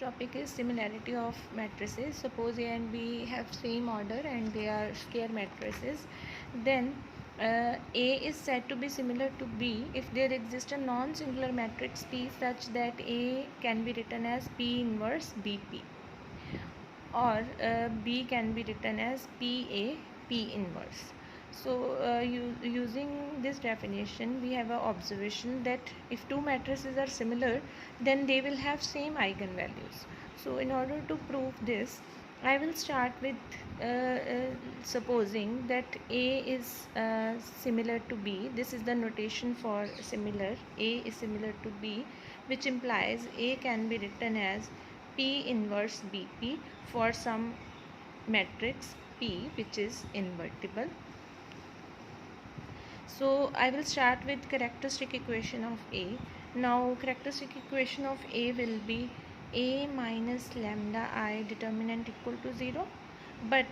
topic is similarity of matrices. Suppose A and B have same order and they are square matrices. Then A is said to be similar to B if there exists a non-singular matrix P such that A can be written as P inverse BP, or B can be written as PA P inverse. So using this definition, we have an observation that if two matrices are similar, then they will have same eigenvalues. So in order to prove this, I will start with supposing that A is similar to B. This is the notation for similar. A is similar to B, which implies A can be written as P inverse BP for some matrix P which is invertible. So I will start with characteristic equation of A. Now characteristic equation of A will be A minus lambda I determinant equal to 0, but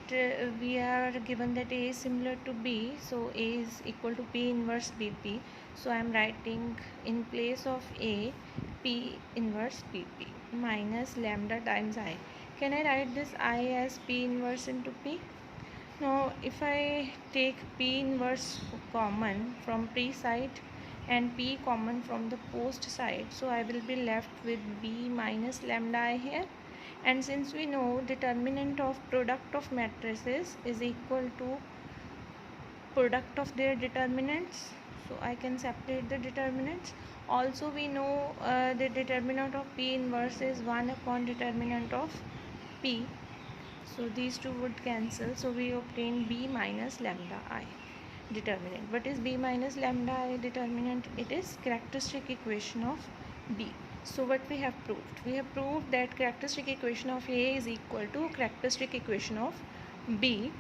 we are given that A is similar to B, so A is equal to P inverse BP. So I am writing in place of A P inverse BP minus lambda times I. Can I write this I as P inverse into P? Now if I take P inverse common from pre side and P common from the post side, so I will be left with B minus lambda I here. And since we know determinant of product of matrices is equal to product of their determinants, so I can separate the determinants. Also we know the determinant of P inverse is 1 upon determinant of P, so these two would cancel, so we obtain B minus lambda I determinant. What is B minus lambda I determinant? It is characteristic equation of B. So what we have proved? We have proved that characteristic equation of A is equal to characteristic equation of B.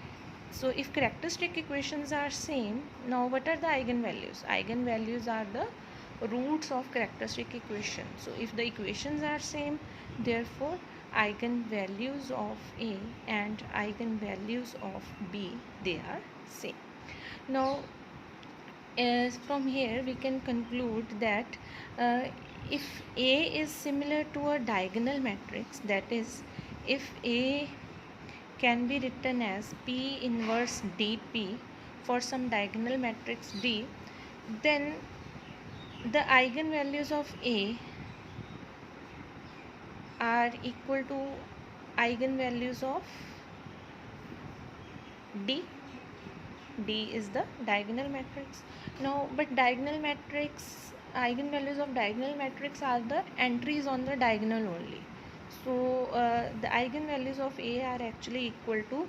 So if characteristic equations are same, now what are the eigenvalues? Eigenvalues are the roots of characteristic equation. So if the equations are same, therefore eigenvalues of A and eigenvalues of B, they are same. Now from here we can conclude that if A is similar to a diagonal matrix, that is if A can be written as P inverse dP for some diagonal matrix D, then the eigenvalues of A are equal to eigenvalues of D. D is the diagonal matrix. Now but diagonal matrix, eigenvalues of diagonal matrix are the entries on the diagonal only. So the eigenvalues of A are actually equal to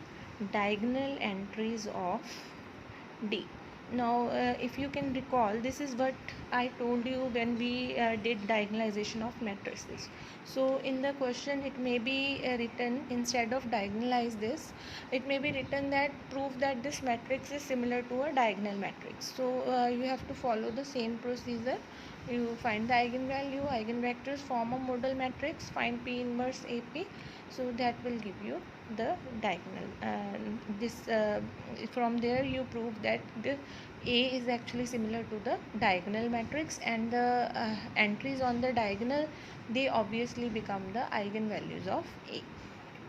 diagonal entries of D. Now if you can recall, this is what I told you when we did diagonalization of matrices. So in the question it may be written, instead of diagonalize this, it may be written that prove that this matrix is similar to a diagonal matrix. So you have to follow the same procedure. You find the eigenvalue, eigenvectors, form a model matrix, find P inverse AP, so that will give you the diagonal. From there you prove that the A is actually similar to the diagonal matrix, and the entries on the diagonal, they obviously become the eigenvalues of A.